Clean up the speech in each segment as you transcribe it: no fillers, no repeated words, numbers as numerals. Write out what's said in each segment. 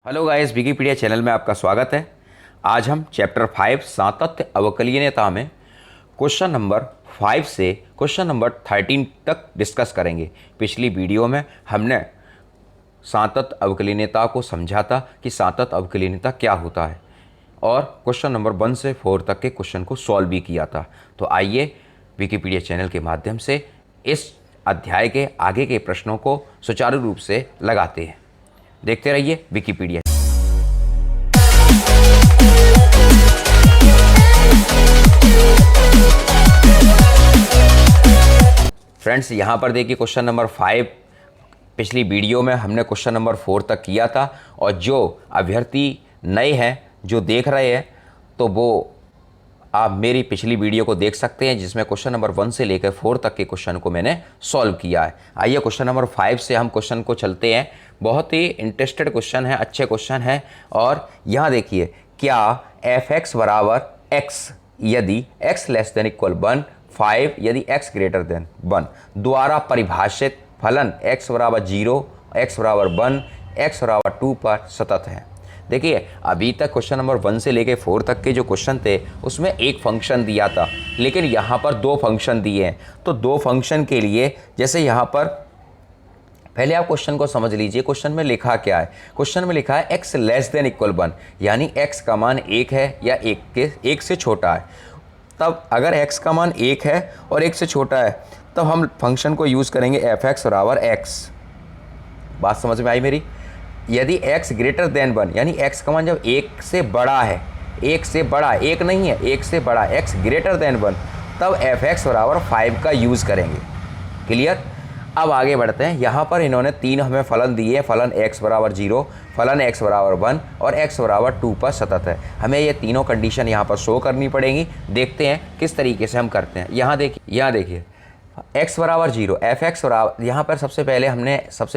Hello guys, Wikipedia channel में आपका स्वागत है। आज हम चैप्टर 5 सातत्य अवकलनीयता में क्वेश्चन नंबर 5 से क्वेश्चन नंबर 13 तक डिस्कस करेंगे। पिछली वीडियो में हमने सातत्य अवकलनीयता को समझा था कि सातत्य अवकलनीयता क्या होता है और क्वेश्चन नंबर 1 से 4 तक के क्वेश्चन को सॉल्व भी किया था। तो आइए विकिपीडिया चैनल के माध्यम से इस अध्याय के आगे के प्रश्नों को सुचारू रूप से लगाते हैं। देखते रहिए विकिपीडिया। फ्रेंड्स, यहाँ पर देखिए क्वेश्चन नंबर 5 पिछली वीडियो में हमने क्वेश्चन नंबर 4 तक किया था और जो अभ्यर्थी नए हैं जो देख रहे हैं तो वो आप मेरी पिछली वीडियो को देख सकते हैं जिसमें क्वेश्चन नंबर 1 से लेकर 4 तक के क्वेश्चन को मैंने सॉल्व किया है। आइए क्वेश्चन नंबर 5 से हम क्वेश्चन को चलते हैं। बहुत ही इंटरेस्टेड क्वेश्चन है, अच्छे क्वेश्चन है। और यहाँ देखिए, क्या एफ एक्स बराबर एक्स यदि एक्स लेस देन इक्वल 1, 5 यदि एक्स ग्रेटर देन 1 द्वारा परिभाषित फलन एक्स बराबर 0, एक्स बराबर 1, एक्स बराबर 2 पर सतत है। देखिए, अभी तक क्वेश्चन नंबर 1 से लेके 4 तक के जो क्वेश्चन थे उसमें एक फंक्शन दिया था, लेकिन यहाँ पर दो फंक्शन दिए हैं। तो दो फंक्शन के लिए जैसे यहाँ पर पहले आप क्वेश्चन को समझ लीजिए। क्वेश्चन में लिखा क्या है? क्वेश्चन में लिखा है एक्स लेस देन इक्वल 1, यानी एक्स का मान 1 है या 1 से छोटा है। तब अगर एक्स का मान 1 है और 1 से छोटा है तब हम फंक्शन को यूज़ करेंगे एफ एक्स बराबर एक्स। बात समझ में आई मेरी? यदि x ग्रेटर देन 1 यानी x का मान जब 1 से बड़ा है, 1 से बड़ा, 1 नहीं है, 1 से बड़ा, x ग्रेटर देन 1, तब एफ एक्स बराबर 5 का यूज़ करेंगे। क्लियर? अब आगे बढ़ते हैं। यहाँ पर इन्होंने तीन हमें फलन दिए, फलन x बराबर 0, फलन x बराबर 1 और x बराबर 2 पर सतत है। हमें ये तीनों कंडीशन यहाँ पर शो करनी पड़ेंगी। देखते हैं किस तरीके से हम करते हैं। यहाँ देखिए x बराबर 0, एफ एक्स बराबर, यहाँ पर सबसे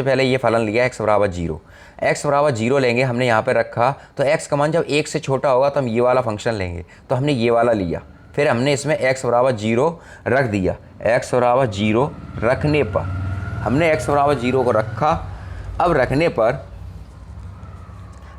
पहले ये फलन लिया x बराबर 0। x बराबर 0 लेंगे, हमने यहाँ पे रखा, तो x का मान जब 1 से छोटा होगा तो हम ये वाला फंक्शन लेंगे, तो हमने ये वाला लिया। फिर हमने इसमें x बराबर 0 रख दिया। x बराबर 0 रखने पर हमने x बराबर 0 को रखा। अब रखने पर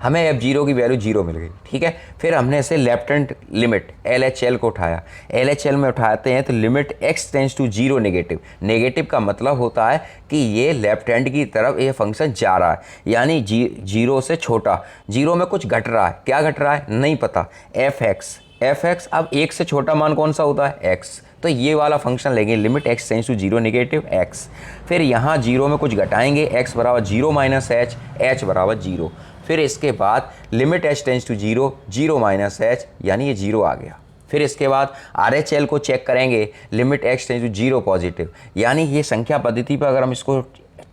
हमें f0 की वैल्यू 0 मिल गई। ठीक है, फिर हमने इसे लेफ्ट हैंड लिमिट LHL को उठाया। LHL में उठाते हैं तो limit x tends to 0 negative. Negative का मतलब होता है कि ये लेफ्ट हैंड की तरफ ये फंक्शन जा रहा है, यानी 0 से छोटा। 0 में कुछ घट रहा है, क्या घट रहा है नहीं पता। एफ एक्स अब 1 से छोटा मान कौन सा होता है? x। तो ये वाला फंक्शन लेंगे, limit x tends to 0 negative x। फिर यहाँ 0 में कुछ घटाएंगे, x बराबर 0 माइनस h, h बराबर 0। फिर इसके बाद limit h tends to 0, 0 minus h, यानी ये 0 आ गया। फिर इसके बाद RHL को चेक करेंगे, limit x tends to 0 positive, यानी ये संख्या पद्धति पर अगर हम इसको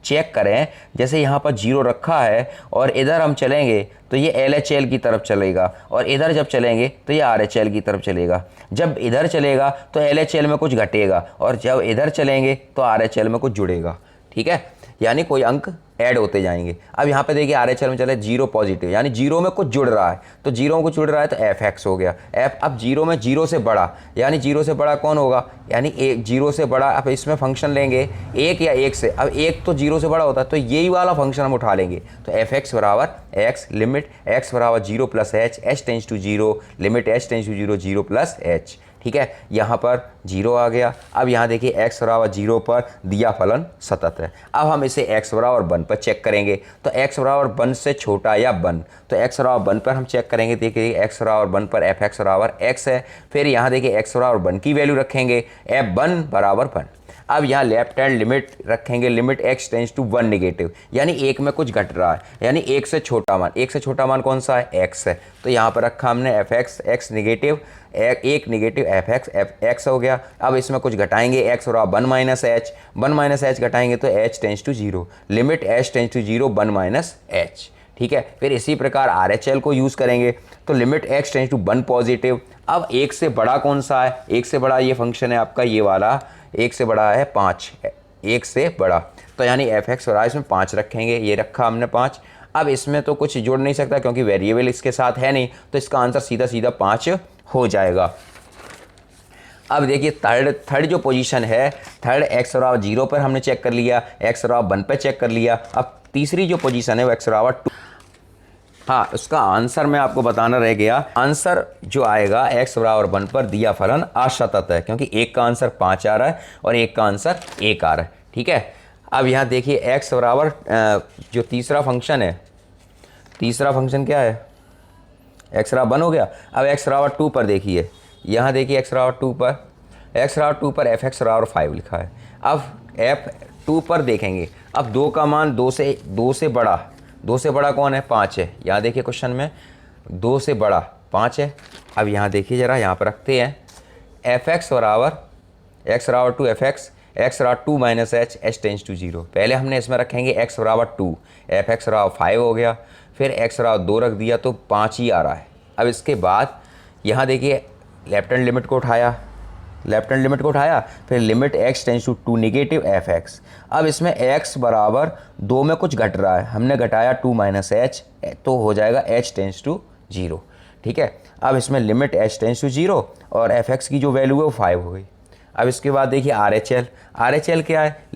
चेक करें, जैसे यहाँ पर 0 रखा है और इधर हम चलेंगे तो ये LHL की तरफ चलेगा और इधर जब चलेंगे तो ये RHL की तरफ चलेगा। जब इधर चलेगा तो LHL में कुछ घटेगा और जब इधर चलेंगे तो RHL में कुछ जुड़ेगा। ठीक है, यानी कोई अंक ऐड होते जाएंगे। अब यहाँ पे देखिए RHL में चले 0 पॉजिटिव, यानी 0 में कुछ जुड़ रहा है, तो 0 में कुछ जुड़ रहा है तो एफ एक्स हो गया। एफ अब 0 में 0 से बड़ा, यानी 0 से बड़ा कौन होगा? यानी 0 से बड़ा। अब इसमें फंक्शन लेंगे 1 या 1 से, अब 1 तो 0 से बड़ा होता है तो यही वाला फंक्शन हम उठा लेंगे। तो एफ एक्स बराबर एक्स, लिमिट x बराबर 0 plus h, h tends to 0, limit h tends to 0, 0 plus h। ठीक है, यहाँ पर 0 आ गया। अब यहाँ देखिए x बराबर 0 पर दिया फलन सतत है। अब हम इसे x बराबर 1 पर चेक करेंगे, तो x बराबर 1 से छोटा या 1, तो x बराबर 1 पर हम चेक करेंगे। देखिए x बराबर 1 पर एफ एक्स बराबर x है। फिर यहाँ देखिए x बराबर 1 की वैल्यू रखेंगे, f1 बराबर 1। अब यहाँ लेफ्ट हैंड लिमिट रखेंगे, limit x tends to 1 negative, यानी 1 में कुछ घट रहा है, यानी 1 से छोटा मान। 1 से छोटा मान कौन सा है? x है। तो यहाँ पर रखा हमने F x, x negative, 1 negative F x हो गया। अब इसमें कुछ घटाएंगे, x बराबर 1 माइनस h, 1 माइनस h घटाएंगे तो h tends to 0, limit h tends to 0, 1 minus h। ठीक है, फिर इसी प्रकार RHL को यूज़ करेंगे, तो limit x tends to 1 positive. अब 1 से बड़ा कौन सा है? 1 से बड़ा ये फंक्शन है आपका, ये वाला 1 से बड़ा है 5, 1 से बड़ा, तो यानी एफ एक्स बराबर इसमें 5 रखेंगे। ये रखा हमने 5। अब इसमें तो कुछ जोड़ नहीं सकता क्योंकि वेरिएबल इसके साथ है नहीं, तो इसका आंसर सीधा सीधा 5 हो जाएगा। अब देखिए थर्ड जो पोजीशन है, थर्ड x बराबर 0 पर हमने चेक कर लिया, x बराबर 1 पर चेक कर लिया। अब तीसरी जो पोजीशन है वो x बराबर 2। हाँ, उसका आंसर मैं आपको बताना रह गया। आंसर जो आएगा x बराबर 1 पर दिया फलन असतत है, क्योंकि एक का आंसर 5 आ रहा है और एक का आंसर 1 आ रहा है। ठीक है, अब यहाँ देखिए x बराबर जो तीसरा फंक्शन है, तीसरा फंक्शन क्या है, x बराबर 1 हो गया। अब x बराबर 2 पर देखिए, यहाँ देखिए x बराबर 2 पर, x बराबर 2 पर f(x) बराबर 5 लिखा है। अब f2 पर देखेंगे, अब 2 का मान 2 से बड़ा, 2 से बड़ा कौन है, 5 है। यहाँ देखिए क्वेश्चन में 2 से बड़ा 5 है। अब यहाँ देखिए ज़रा, यहाँ पर रखते हैं f(x) बराबर x बराबर 2 f(x), x बराबर 2 minus h, h tends to 0। पहले हमने इसमें रखेंगे x बराबर 2, f(x) बराबर 5 हो गया, फिर x बराबर 2 रख दिया तो 5 ही आ रहा है। अब इसके बाद यहाँ देखिए लेफ्ट हैंड लिमिट को उठाया, लेफ्ट हैंड लिमिट को उठाया, फिर limit x tends to 2 negative f(x). अब इसमें x बराबर 2 में कुछ घट रहा है, हमने घटाया 2 माइनस h, तो हो जाएगा h टेंस टू 0। ठीक है, अब इसमें लिमिट h टेंस टू 0 और f(x) की जो वैल्यू है वो 5 हो गई। अब इसके बाद देखिए RHL, RHL क्या है,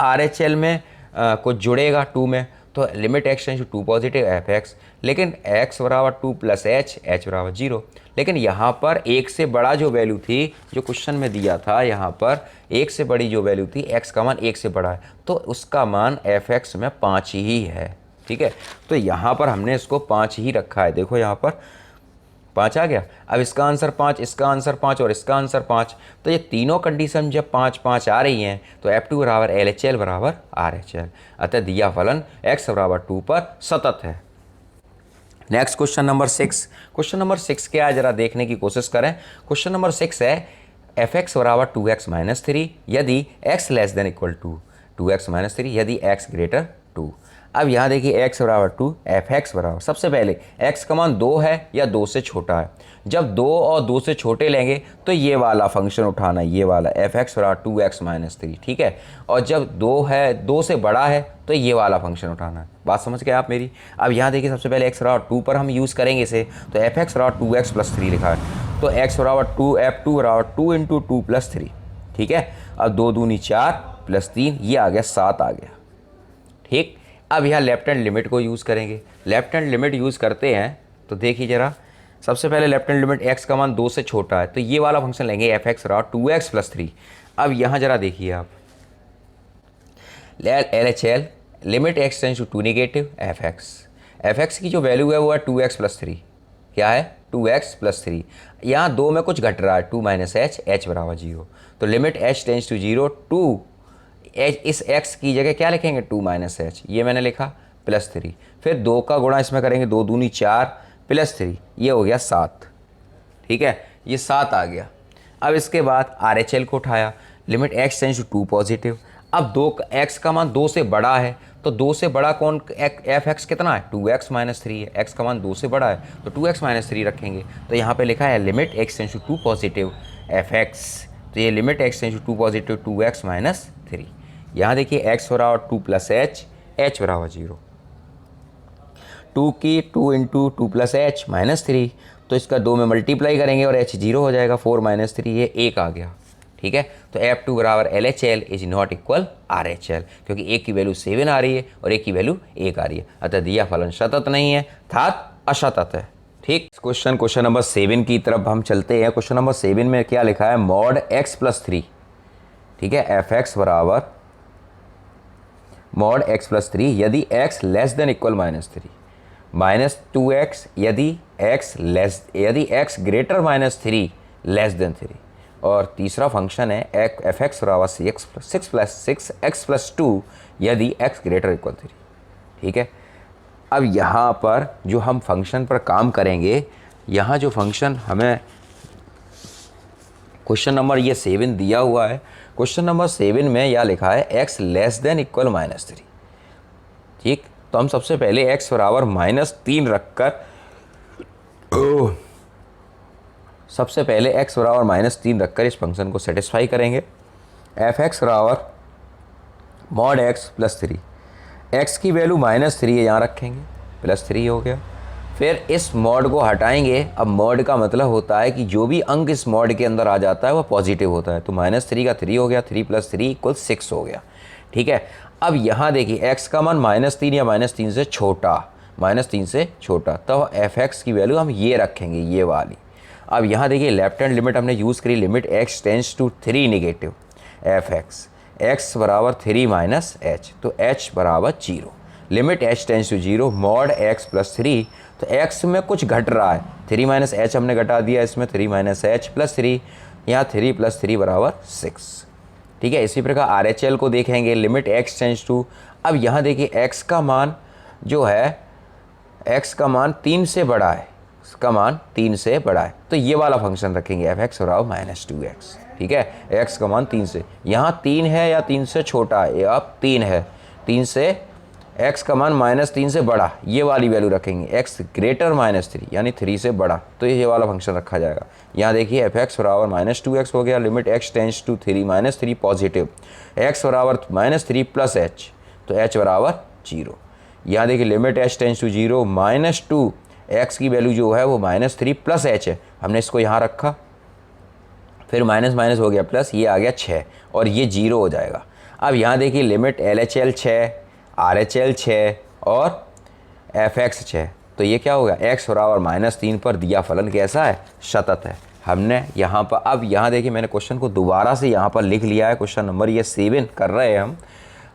RHL में कुछ जुड़ेगा 2 में, तो limit x tends to 2 positive f(x), लेकिन x बराबर 2 प्लस h, h बराबर 0। लेकिन यहाँ पर एक से बड़ा जो वैल्यू थी, जो क्वेश्चन में दिया था, यहाँ पर एक से बड़ी जो वैल्यू थी, x का मान 1 से बड़ा है, तो उसका मान f(x) में 5 ही है। ठीक है, तो यहाँ पर हमने इसको 5 ही रखा है। देखो यहाँ पर 5 आ गया। अब इसका आंसर 5, इसका आंसर 5 और इसका आंसर 5, तो ये तीनों कंडीशन जब 5 5 आ रही हैं तो f2 बराबर LHL बराबर RHL, अतः दिया फलन x बराबर 2 पर सतत है। Next question number 6। Question number 6 क्या है, जरा देखने की कोशिश करें। क्वेश्चन नंबर 6 है f(x) बराबर 2x माइनस 3 यदि x less than equal to 2x minus 3 यदि x ग्रेटर 2। अब यहाँ देखिए x बराबर 2, f(x) बराबर, सबसे पहले x का मान 2 है या 2 से छोटा है। जब 2 और 2 से छोटे लेंगे तो ये वाला फंक्शन उठाना है, ये वाला f(x) बराबर 2x माइनस 3। ठीक है, और जब 2 है, 2 से बड़ा है तो ये वाला फंक्शन उठाना है। बात समझ गए आप मेरी। अब यहाँ देखिए सबसे पहले x बराबर 2 पर हम यूज़ करेंगे इसे, तो f(x) बराबर 2x प्लस 3 लिखा है, तो x बराबर 2, f2 बराबर 2 इंटू 2 प्लस 3। ठीक है, अब 2 दूनी 4 प्लस 3, ये आ गया 7 आ गया। ठीक, अब यहाँ लेफ्ट हैंड लिमिट को यूज़ करेंगे। लेफ्ट हैंड लिमिट यूज़ करते हैं तो देखिए ज़रा, सबसे पहले लेफ्ट हैंड लिमिट x का मान 2 से छोटा है, तो ये वाला फंक्शन लेंगे f(x) बराबर 2x प्लस 3। अब यहाँ ज़रा देखिए आप, LHL limit x tends to 2 negative f(x) की जो वैल्यू है वो है 2x प्लस 3। क्या है, 2x प्लस 3। यहाँ 2 में कुछ घट रहा है, 2 माइनस h, h बराबर 0, तो लिमिट h टेंस टू 0 2, इस x की जगह क्या लिखेंगे, 2 माइनस h, ये मैंने लिखा प्लस 3, फिर 2 का गुणा इसमें करेंगे, 2 दूनी 4 प्लस 3, ये हो गया 7। ठीक है, ये 7 आ गया। अब इसके बाद RHL को उठाया, limit x tends to 2 positive. अब x का मान 2 से बड़ा है, तो 2 से बड़ा कौन, f(x) कितना है, 2x माइनस 3 है, x का मान 2 से बड़ा है तो 2x माइनस 3 रखेंगे। तो यहाँ पे लिखा है limit x tends to 2 positive f(x), तो ये limit x tends to 2 positive 2x minus 3। यहाँ देखिए x बराबर 2 प्लस h, h बराबर 0, 2 की 2 इंटू 2 प्लस h माइनस 3, तो इसका 2 में मल्टीप्लाई करेंगे और h 0 हो जाएगा, 4 माइनस 3 ये 1 आ गया। ठीक है, तो f2 बराबर LHL is not equal RHL, क्योंकि एक की वैल्यू 7 आ रही है और एक की वैल्यू 1 आ रही है, अतः दिया फलन सतत नहीं है, अर्थात असतत है। ठीक, क्वेश्चन नंबर 7 की तरफ हम चलते हैं। क्वेश्चन नंबर 7 में क्या लिखा है, मॉड x प्लस 3। ठीक है, f(x) बराबर मॉड x प्लस 3 यदि x less than equal minus 3, minus 2x यदि x greater minus 3 less than 3, और तीसरा फंक्शन है f(x) बराबर 6x प्लस 2 यदि x ग्रेटर इक्वल 3। ठीक है, अब यहाँ पर जो हम फंक्शन पर काम करेंगे, यहाँ जो फंक्शन हमें क्वेश्चन नंबर ये 7 दिया हुआ है, क्वेश्चन नंबर 7 में यह लिखा है x less than equal minus 3। ठीक, तो हम सबसे पहले x बराबर माइनस 3 रखकर, सबसे पहले x बराबर माइनस 3 रखकर इस फंक्शन को सेटिस्फाई करेंगे। f(x) बराबर मॉड x प्लस 3, x की वैल्यू माइनस 3 है, यहाँ रखेंगे, प्लस 3 हो गया। फिर इस मॉड को हटाएंगे। अब मॉड का मतलब होता है कि जो भी अंक इस मॉड के अंदर आ जाता है वह पॉजिटिव होता है, तो माइनस 3 का 3 हो गया, 3 प्लस 3 इक्वल 6 हो गया। ठीक है, अब यहाँ देखिए x का मान माइनस 3 या माइनस 3 से छोटा, -3 से छोटा, तो f(x) की वैल्यू हम ये रखेंगे, ये वाली। अब यहाँ देखिए लेफ्ट हैंड लिमिट हमने यूज़ करी, limit x tends to 3 negative f(x), x बराबर 3 माइनस h, तो h बराबर 0। Limit h tends to 0 mod x plus 3, तो x में कुछ घट रहा है, 3 माइनस h हमने घटा दिया इसमें, 3 माइनस h प्लस 3, यहाँ 3 प्लस 3 बराबर 6। ठीक है, इसी प्रकार RHL को देखेंगे, लिमिट x टेंस टू, अब यहाँ देखिए x का मान जो है, x का मान 3 से बड़ा है, इसका मान 3 से बड़ा है, तो ये वाला फंक्शन रखेंगे f(x) बराबर -2x। ठीक है, x का मान 3 से, यहाँ 3 है या 3 से छोटा है, अब 3 है, 3 से x का मान -3 से बड़ा, ये वाली वैल्यू रखेंगे, x ग्रेटर -3 यानी 3 से बड़ा, तो ये वाला फंक्शन रखा जाएगा। यहाँ देखिए f(x) बराबर -2x हो गया, limit x tends to 3 -3 positive, x बराबर -3 प्लस h, तो h बराबर 0। यहाँ देखिए limit h tends to 0 -2, x की वैल्यू जो है वो -3 प्लस h है, हमने इसको यहाँ रखा, फिर माइनस माइनस हो गया प्लस, ये आ गया 6 और ये 0 हो जाएगा। अब यहाँ देखिए लिमिट LHL 6, RHL 6 और f(x) 6, तो ये क्या होगा, x बराबर -3 पर दिया फलन कैसा है, सतत है। हमने यहाँ पर, अब यहाँ देखिए मैंने क्वेश्चन को दोबारा से यहाँ पर लिख लिया है, क्वेश्चन नंबर ये 7 कर रहे हैं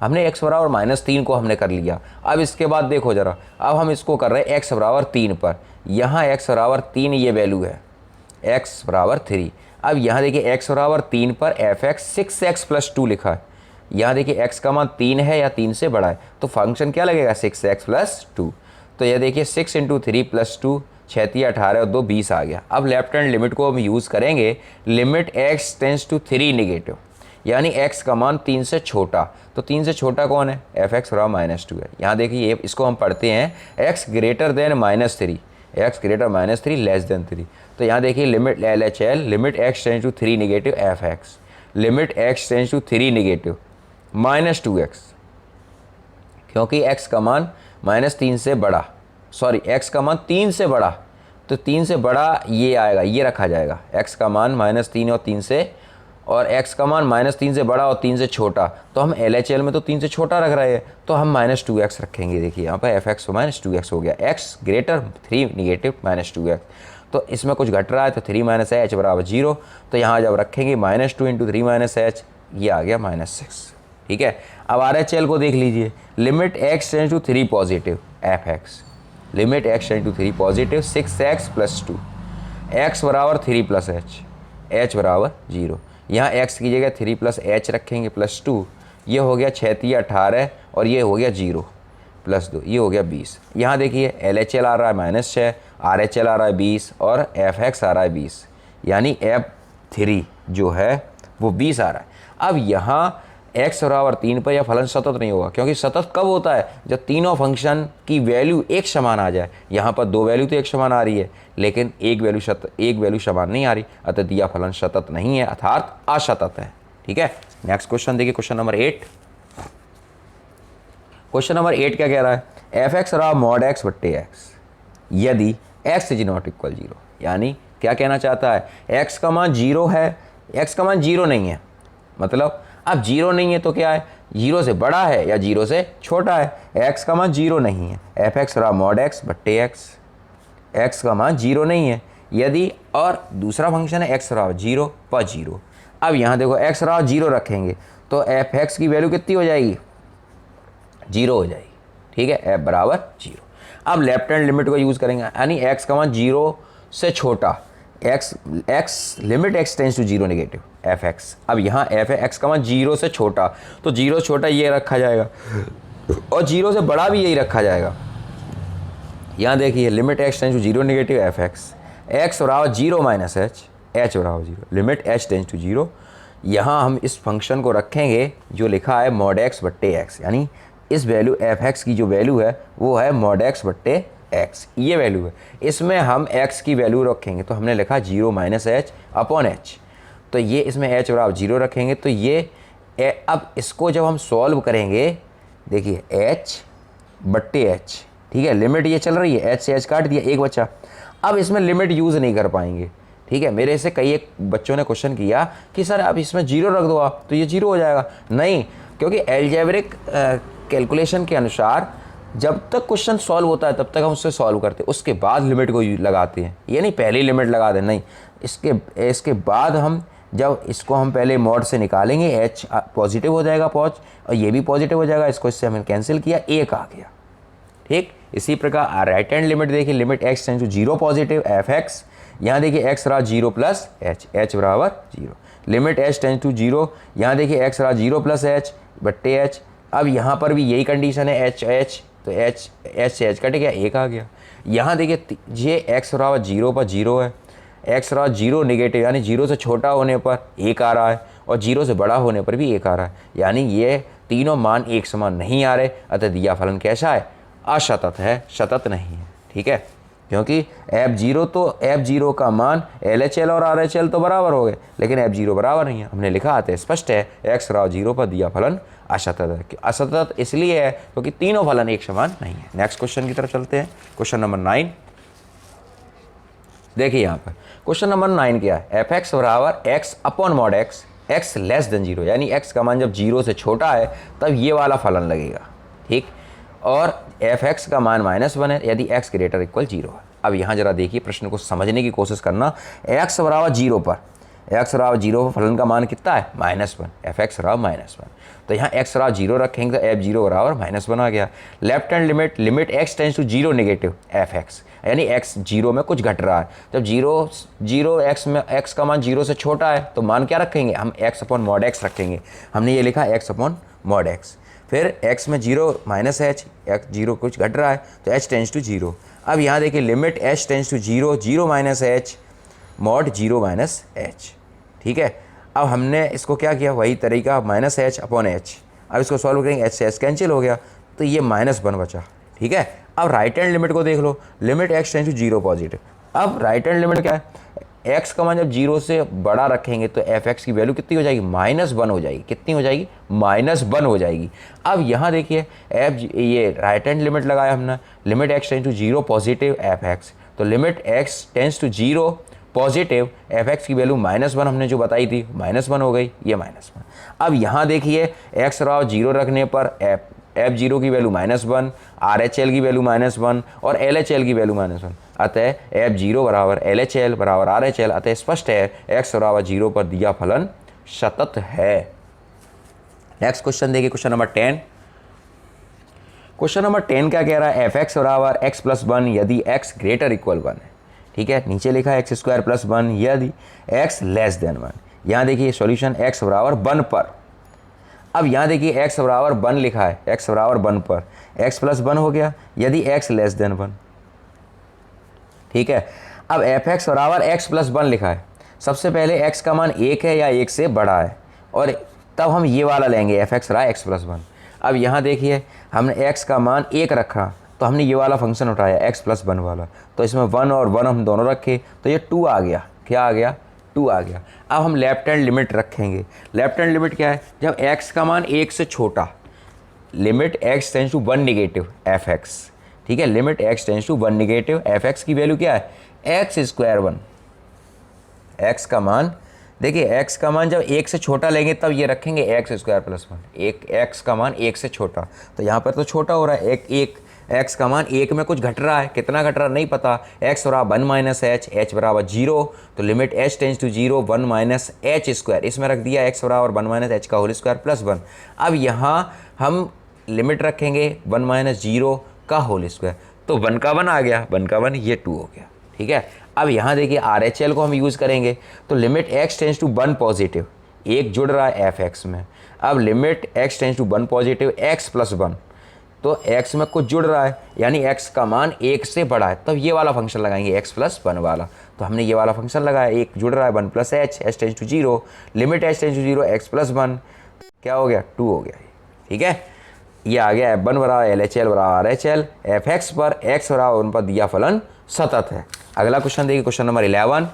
हमने x बराबर -3 को हमने कर लिया। अब इसके बाद देखो ज़रा, अब हम इसको कर रहे हैं x बराबर 3 पर, यहाँ x बराबर 3 ये वैल्यू है, x बराबर 3। अब यहाँ देखिए x बराबर 3 पर f(x) 6x प्लस 2 लिखा है, यहाँ देखिए x का मान 3 है या 3 से बड़ा है, तो फंक्शन क्या लगेगा, 6x प्लस 2। तो ये देखिए 6 × 3 + 2, 6 × 18 और 2 20 आ गया। अब लेफ्ट हैंड लिमिट को हम यूज़ करेंगे, limit x tends to 3 negative, यानी x का मान 3 से छोटा, तो 3 से छोटा कौन है, f(x) बराबर -2 है। यहाँ देखिए इसको हम पढ़ते हैं x greater than -3, x greater -3 less than 3, तो यहाँ देखिए limit LHL, limit x tends to 3 negative f(x), limit x tends to 3 negative -2x, क्योंकि x का मान -3 से बड़ा, सॉरी x का मान 3 से बड़ा, तो 3 से बड़ा ये आएगा, ये रखा जाएगा, x का मान -3 और 3 से, और x का मान -3 से बड़ा और 3 से छोटा, तो हम LHL में तो 3 से छोटा रख रहे हैं, तो हम -2x रखेंगे। देखिए यहाँ पर f(x) -2x हो गया, x ग्रेटर 3 नेगेटिव -2x, तो इसमें कुछ घट रहा है, तो 3 - h बराबर 0, तो यहाँ जब रखेंगे -2 × 3 - h, ये आ गया -6। ठीक है, अब RHL को देख लीजिए, limit x tends to 3 positive f(x), limit x tends to 3 positive 6x plus 2, x बराबर 3 प्लस h बराबर 0, यहाँ x की जगह 3 प्लस h रखेंगे प्लस 2, ये हो गया 6 × 18 और ये हो गया 0 प्लस 2, ये हो गया 20। यहाँ देखिए LHL आ रहा है -6, RHL आ रहा है 20 और f(x) आ रहा है 20, यानी f(3) जो है वो 20 आ रहा है। अब यहाँ x बराबर 3 पर यह फलन सतत नहीं होगा, क्योंकि सतत कब होता है, जब तीनों फंक्शन की वैल्यू एक समान आ जाए। यहाँ पर 2 वैल्यू तो एक समान आ रही है, लेकिन एक वैल्यू समान नहीं आ रही, अतः दिया फलन सतत नहीं है, अर्थात असतत है। ठीक है, नेक्स्ट क्वेश्चन देखिए, क्वेश्चन नंबर 8। क्वेश्चन नंबर 8 क्या कह रहा है, f(x) बराबर मॉड x बट्टे x यदि x इज नॉट इक्वल 0, यानी क्या कहना चाहता है, x का मान 0 है, x का मान 0 नहीं है, मतलब अब 0 नहीं है तो क्या है, 0 से बड़ा है या 0 से छोटा है, x का मान 0 नहीं है, f(x) बराबर मॉड x बट्टे x का मान 0 नहीं है यदि, और दूसरा फंक्शन है x बराबर 0 पर 0। अब यहाँ देखो x बराबर 0 रखेंगे तो f(x) की वैल्यू कितनी हो जाएगी, 0 हो जाएगी। ठीक है, f बराबर 0। अब लेफ्ट हैंड लिमिट को यूज़ करेंगे, यानी x का मान 0 से छोटा, x limit x tends to 0 negative f(x), अब यहाँ f है, x का मान 0 से छोटा, तो 0 से छोटा ये रखा जाएगा और 0 से बड़ा भी यही रखा जाएगा। यहाँ देखिए limit x tends to 0 negative f(x), x बराबर 0 माइनस h बराबर 0, लिमिट h टेंस टू 0। यहाँ हम इस फंक्शन को रखेंगे जो लिखा है मॉड x बट्टे x, यानी इस वैल्यू f(x) की जो वैल्यू है वो है मॉड x बट्टे x, ये वैल्यू है, इसमें हम x की वैल्यू रखेंगे, तो हमने लिखा 0 माइनस h अपॉन h, तो ये इसमें h बराबर 0 रखेंगे, तो ये अब इसको जब हम सॉल्व करेंगे, देखिए h बट्टे h, ठीक है, लिमिट ये चल रही है, h से h काट दिया, एक बचा। अब इसमें लिमिट यूज़ नहीं कर पाएंगे, ठीक है, मेरे से कई एक बच्चों ने क्वेश्चन किया कि सर अब इसमें 0 रख दो आप, तो ये 0 हो जाएगा, नहीं, क्योंकि एल्जेब्रिक कैलकुलेशन के अनुसार जब तक क्वेश्चन सॉल्व होता है तब तक हम उससे सॉल्व करते हैं, उसके बाद लिमिट को लगाते हैं। ये नहीं पहले ही लिमिट लगा दें, नहीं, इसके बाद हम जब इसको हम पहले मॉड से निकालेंगे, एच पॉजिटिव हो जाएगा पॉज, और ये भी पॉजिटिव हो जाएगा, इसको इससे हमने कैंसिल किया, एक आ गया। ठीक, इसी प्रकार राइट हैंड लिमिट देखिए, limit x tends to 0 positive F x, यहाँ देखिए एक्स रहा 0 प्लस एच, एच बराबर 0। लिमिट एच टेंस टू 0, यहाँ देखिए एक्स रहा 0 प्लस एच बट्टे एच। अब यहाँ पर भी यही कंडीशन है, एच एच, तो एच एच से एच कट गया, एक आ गया। यहाँ देखिए ये एक्स बराबर 0 पर 0 है, एक्स रहा 0 नेगेटिव, यानी 0 से छोटा होने पर एक आ रहा है, और 0 से बड़ा होने पर भी एक आ रहा है, यानी ये तीनों मान एक समान नहीं आ रहे, अतः दिया फलन कैसा है? असतत है, सतत नहीं है। ठीक है, क्योंकि F0 तो F0 का मान LHL और RHL तो बराबर हो गए, लेकिन F0 बराबर नहीं है। हमने लिखा आता स्पष्ट है, एक्स रहा 0 पर दिया फलन असतत है। असतत इसलिए है क्योंकि तीनों फलन एक समान नहीं है। नेक्स्ट क्वेश्चन की तरफ चलते हैं, क्वेश्चन नंबर 9। देखिए यहाँ पर क्वेश्चन नंबर 9 क्या है? एफ एक्स बराबर x upon mod x, x less than 0, यानी एक्स का मान जब 0 से छोटा है तब ये वाला फलन लगेगा। ठीक, और एफ एक्स का मान -1 है यदि एक्स ग्रेटर इक्वल 0 है। अब यहाँ जरा देखिए, प्रश्न को समझने की कोशिश करना। एक्स बराबर 0 पर, एक्स बराबर 0 पर फलन का मान कितना है? -1, एफ एक्स बराबर -1, तो यहाँ एक्स बराबर 0 रखेंगे तो F0 बराबर -1 आ गया। Left hand limit, limit x tends to 0 negative F x, यानी एक्स 0 में कुछ घट रहा है। जब 0 एक्स में एक्स का मान 0 से छोटा है तो मान क्या रखेंगे? हम एक्स अपॉन मॉड एक्स रखेंगे। हमने ये लिखा एक्स अपॉन मॉड एक्स। फिर x में 0 माइनस एच, एक्स 0 कुछ घट रहा है तो h टेंस टू 0। अब यहाँ देखिए limit h tends to 0, 0 minus h mod 0 minus h. ठीक है, अब हमने इसको क्या किया? वही तरीका, माइनस एच अपॉन एच। अब इसको सॉल्व करेंगे, एच से एच कैंसिल हो गया तो ये -1 बचा। ठीक है, अब राइट हैंड लिमिट को देख लो, limit x tends to 0 positive. अब राइट हैंड लिमिट क्या है? x का मान जब 0 से बड़ा रखेंगे तो एफ एक्स की वैल्यू कितनी हो जाएगी? -1 हो जाएगी। कितनी हो जाएगी? -1 हो जाएगी। अब यहाँ देखिए ये राइट हैंड लिमिट लगाया हमने, limit x tends to 0 positive F X, तो limit x tends to 0 positive F x की वैल्यू -1 हमने जो बताई थी, -1 हो गई, ये -1। अब यहाँ देखिए एक्स बराबर 0 रखने पर F0 की वैल्यू -1, RHL की वैल्यू -1 और LHL की वैल्यू -1, अतः F0 बराबर LHL बराबर RHL, अतः स्पष्ट है x बराबर 0 पर दिया फलन सतत है। नेक्स्ट क्वेश्चन देखिए, क्वेश्चन नंबर 10। क्वेश्चन नंबर 10 क्या कह रहा है? एफ एक्स बराबर x + 1 यदि x ग्रेटर इक्वल 1 है। ठीक है, नीचे लिखा है x² + 1 यदि x लेस देन 1। यहाँ देखिए सॉल्यूशन x बराबर 1 पर। अब यहाँ देखिए x बराबर 1 लिखा है, x बराबर 1 पर, x + 1 हो गया यदि x लेस देन 1। ठीक है, अब एफ एक्स बराबर x + 1 लिखा है, सबसे पहले x का मान 1 है या 1 से बड़ा है, और तब हम ये वाला लेंगे, एफ एक्स रहा x + 1। अब यहाँ देखिए हमने x का मान 1 रखा तो हमने ये वाला फंक्शन उठाया x + 1 वाला, तो इसमें 1 और 1 हम दोनों रखे तो ये 2 आ गया। क्या आ गया? 2 आ गया। अब हम लेफ्ट हैंड लिमिट रखेंगे। लेफ्ट हैंड लिमिट क्या है? जब x का मान 1 से छोटा, limit x tends to 1 negative F x. ठीक है, limit x tends to 1 negative F x की वैल्यू क्या है? x² 1। x का मान देखिए, x का मान जब 1 से छोटा लेंगे तब ये रखेंगे x² + 1। एक x का मान 1 से छोटा, तो यहाँ पर तो छोटा हो रहा है, एक x का मान 1 में कुछ घट रहा है, कितना घट रहा है नहीं पता। x बराबर 1 माइनस एच, h बराबर 0, तो limit h tends to 0 1 minus h², इसमें रख दिया x बराबर 1 माइनस h का होल स्क्वायर प्लस 1। अब यहाँ हम लिमिट रखेंगे 1 माइनस 0 का होल स्क्वायर, तो 1 का 1 आ गया, 1 का 1 ये 2 हो गया। ठीक है, अब यहाँ देखिए RHL को हम यूज़ करेंगे, तो limit x tends to 1 positive, एक जुड़ रहा है एफ एक्स में। अब limit x tends to 1 positive x + 1, तो x में कुछ जुड़ रहा है यानी x का मान 1 से बड़ा है, तब ये वाला फंक्शन लगाएंगे x + 1 वाला। तो हमने ये वाला फंक्शन लगाया, एक जुड़ रहा है 1 + h, h tends to 0, limit h tends to 0 x + 1 क्या हो गया? 2 हो गया। ठीक है, ये आ गया F1 बराबर LHL बराबर RHL, एफ एक्स पर x बराबर 1 पर दिया फलन सतत है। अगला क्वेश्चन देखिए, क्वेश्चन नंबर 11।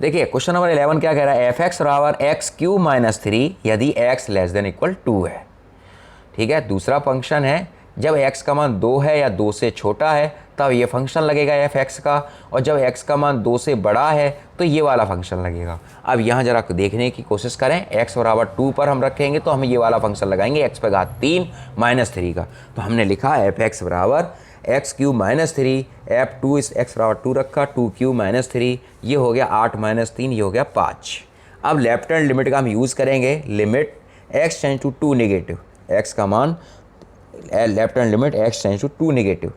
देखिए क्वेश्चन नंबर 11 क्या कह रहा है? एफ एक्स बराबर x³ - 3 यदि x लेस देन इक्वल 2 है। ठीक है, दूसरा फंक्शन है, जब x का मान 2 है या 2 से छोटा है तब ये फंक्शन लगेगा एफ एक्स का, और जब एक्स का मान 2 से बड़ा है तो ये वाला फंक्शन लगेगा। अब यहाँ जरा देखने की कोशिश करें, एक्स बराबर 2 पर हम रखेंगे तो हम ये वाला फंक्शन लगाएंगे एक्स पे घात 3 माइनस 3 का। तो हमने लिखा एफ एक्स बराबर एक्स क्यू माइनस 3, एफ 2 इस एक्स बराबर 2 रखा, 2 क्यू माइनस 3, ये हो गया 8 माइनस 3, ये हो गया 5। अब लेफ्ट हैंड लिमिट का हम यूज़ करेंगे, limit x tends to 2 negative, x का मान left hand limit x tends to 2 negative,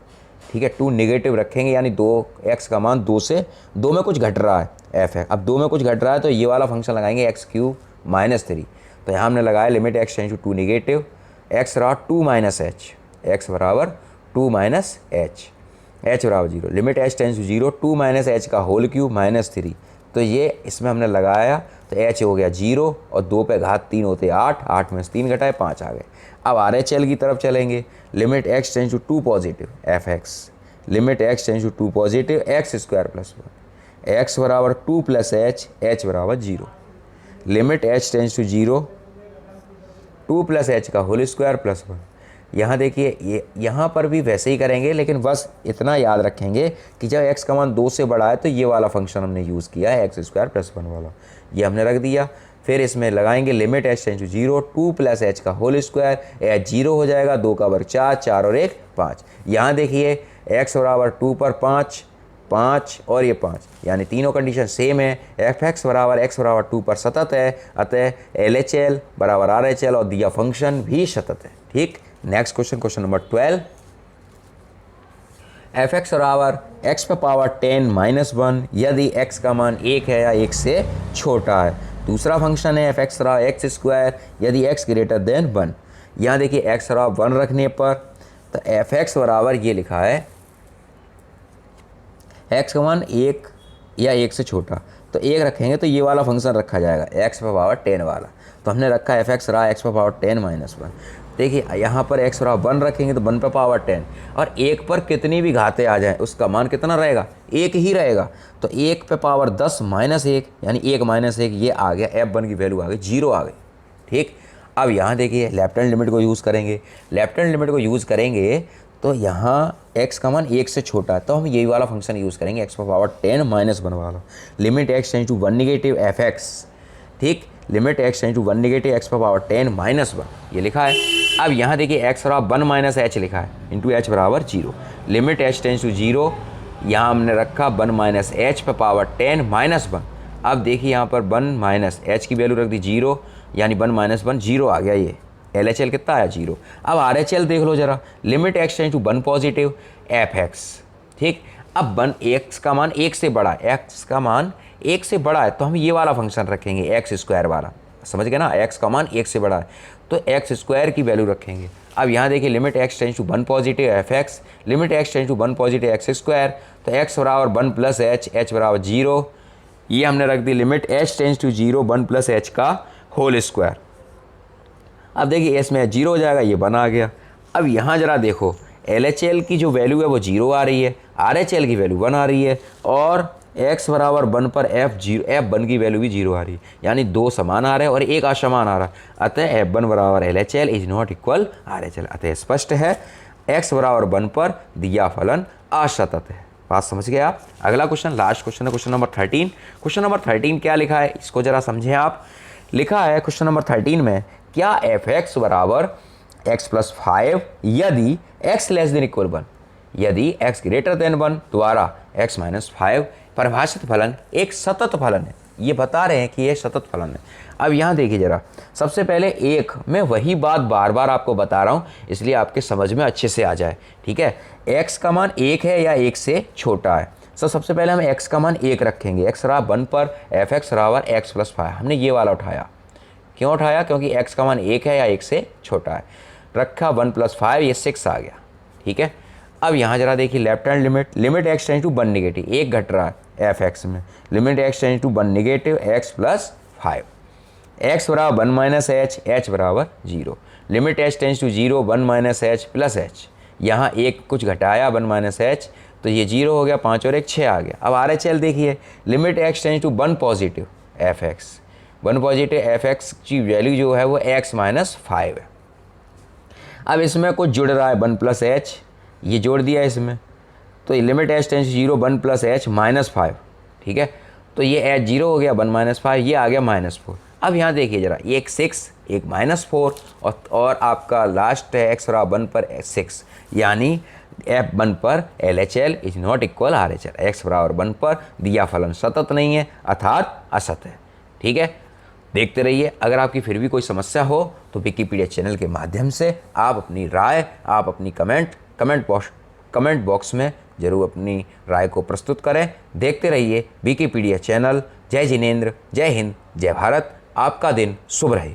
ठीक है 2 नेगेटिव रखेंगे, यानी 2 एक्स का मान 2 से 2 में कुछ घट रहा है एफ है। अब 2 में कुछ घट रहा है तो ये वाला फंक्शन लगाएंगे एक्स क्यू माइनस 3। तो यहाँ हमने लगाया limit x tends to 2 negative, x रहा 2 माइनस एच, एक्स बराबर 2 माइनस एच, एच बराबर 0, limit h tends to 0, 2 minus h का होल क्यूब माइनस 3। तो ये इसमें हमने लगाया तो एच हो गया 0 और 2 पे घात 3 होते 8, 8 में से 3 घटाए 5 आ गए। अब आर एच एल की तरफ चलेंगे, limit x tends to 2 positive F x, limit x tends to 2 positive x square plus 1, x बराबर 2 प्लस एच, एच बराबर 0, limit h tends to 0, 2 plus H का होल स्क्वायर प्लस 1। यहाँ देखिए ये यहाँ पर भी वैसे ही करेंगे, लेकिन बस इतना याद रखेंगे कि जब x का मान 2 से बड़ा है तो ये वाला फंक्शन हमने यूज़ किया है एक्स स्क्वायर प्लस 1 वाला, ये हमने रख दिया। फिर इसमें लगाएंगे limit h tends to 0, 2 plus H का होल स्क्वायर, एच 0 हो जाएगा, 2 का वर्ग 4, 4 और 1 5। यहाँ देखिए x बराबर 2 पर 5, 5 और ये 5, यानी तीनों कंडीशन सेम है। एफ एक्स बराबर x बराबर 2 पर सतत है, अतः एल एच एल बराबर आर एच एल और दिया फंक्शन भी सतत है। ठीक, next question, question number 12, F x बराबर एक्स पे पावर 10 माइनस 1 यदि x का मान 1 है या 1 से छोटा है। दूसरा फंक्शन है एफ एक्स बराबर एक्स स्क्वायर यदि x ग्रेटर देन 1। यहाँ देखिए x बराबर 1 रखने पर तो एफ एक्स बराबर ये लिखा है x का मान 1 या 1 से छोटा, तो 1 रखेंगे तो ये वाला फंक्शन रखा जाएगा x पे पावर 10 वाला। तो हमने रखा एफ एक्स रहा x पे पावर 10 माइनस 1। देखिए यहाँ पर x बराबर 1 रखेंगे तो 1 पे पावर 10, और 1 पर कितनी भी घातें आ जाएं उसका मान कितना रहेगा, 1 ही रहेगा। तो 1 पे पावर 10 माइनस 1 यानी 1 माइनस 1, ये आ गया f1 की वैल्यू आ गई 0 आ गई। ठीक, अब यहाँ देखिए लेफ्ट हैंड लिमिट को यूज़ करेंगे, लेफ्ट हैंड लिमिट को यूज़ करेंगे तो यहाँ x का मान 1 से छोटा है तो हम यही वाला फंक्शन यूज़ करेंगे x पे पावर 10 माइनस 1 वाला, limit x tends to 1 negative F x. ठीक, limit x tends to 1 negative x पे पावर 10 माइनस 1 ये लिखा है। अब यहाँ देखिए x बराबर 1 माइनस एच लिखा है इंटू एच बराबर 0, लिमिट h टेंस टू 0, यहाँ हमने रखा 1 माइनस एच पे पावर 10 माइनस 1। अब देखिए यहाँ पर 1 माइनस एच की वैल्यू रख दी 0, यानी 1 माइनस 1 0 आ गया, ये एल एच एल कितना आया 0। अब आर एच एल देख लो जरा, limit x tends to 1 positive F x. ठीक, अब 1 x का मान 1 से बड़ा है, x का मान 1 से बड़ा है तो हम ये वाला फंक्शन रखेंगे एक्स स्क्वायर वाला, समझ गए ना, x का मान 1 से बड़ा है तो एक्स स्क्वायर की वैल्यू रखेंगे। अब यहाँ देखिए limit x tends to 1 positive F x, limit x tends to 1 positive x square, तो x बराबर 1 प्लस एच, एच बराबर 0, ये हमने रख दी limit h tends to 0 1 plus H का होल स्क्वायर। अब देखिए इसमें 0 हो जाएगा, ये 1 आ गया। अब यहाँ जरा देखो एल एच एल की जो वैल्यू है वो 0 आ रही है, आर एच एल की वैल्यू 1 आ रही है, और x बराबर 1 पर f1 की वैल्यू भी 0 आ रही है, यानी 2 समान आ रहे हैं और 1 असमान आ रहा है, अतः f1 बराबर L H L is not equal are H L. अतः स्पष्ट है x बराबर 1 पर दिया फलन असतत है। बात समझ गए आप। अगला क्वेश्चन, लास्ट क्वेश्चन है क्वेश्चन नंबर 13। क्वेश्चन नंबर 13 क्या लिखा है इसको जरा समझें आप। लिखा है क्वेश्चन नंबर 13 में, क्या एफ एक्स बराबर एक्स प्लस 5 यदि x लेस देन इक्वल 1, यदि x ग्रेटर देन 1 द्वारा x माइनस 5 परिभाषित फलन एक सतत फलन है। ये बता रहे हैं कि ये सतत फलन है। अब यहाँ देखिए जरा, सबसे पहले एक मैं वही बात बार बार आपको बता रहा हूँ इसलिए आपके समझ में अच्छे से आ जाए। ठीक है, x का मान 1 है या 1 से छोटा है। सबसे पहले हम x का मान 1 रखेंगे, x बराबर 1 पर एफ एक्स बराबर एक्स प्लस 5, हमने ये वाला उठाया। क्यों उठाया? क्योंकि x का मान 1 है या 1 से छोटा है। रखा 1 प्लस 5, ये 6 आ गया। ठीक है, अब यहाँ जरा देखिए left hand limit, limit x tends to 1 negative, 1 घट रहा है एफ एक्स में, limit x tends to 1 negative x plus 5, x बराबर 1 माइनस एच, एच बराबर 0, limit h tends to 0 1 minus h plus h, यहाँ एक कुछ घटाया 1 माइनस एच तो ये 0 हो गया, 5 और 1 6 आ गया। अब आर एच एल देखिए, limit x tends to 1 positive F x, 1 positive F x की वैल्यू जो है वो x माइनस 5 है। अब इसमें कुछ जुड़ रहा है 1 प्लस एच, ये जोड़ दिया इसमें, तो limit h tense 0 1 plus H -5, ठीक है। तो ये एच 0 हो गया 1 -5, ये आ गया -4। अब यहाँ देखिए ज़रा, एक 6 एक -4 और आपका लास्ट है एक्स बराबर 1 पर 6, यानी F1 पर LHL is not equal RHL। X बराबर 1 पर दिया फलन सतत नहीं है अर्थात असत है, ठीक है। देखते रहिए। अगर आपकी फिर भी कोई समस्या हो तो विकिपीडिया चैनल के माध्यम से आप अपनी राय, आप अपनी कमेंट बॉक्स में ज़रूर अपनी राय को प्रस्तुत करें। देखते रहिए विकिपीडिया चैनल। जय जिनेंद्र, जय हिंद, जय भारत। आपका दिन शुभ रहे।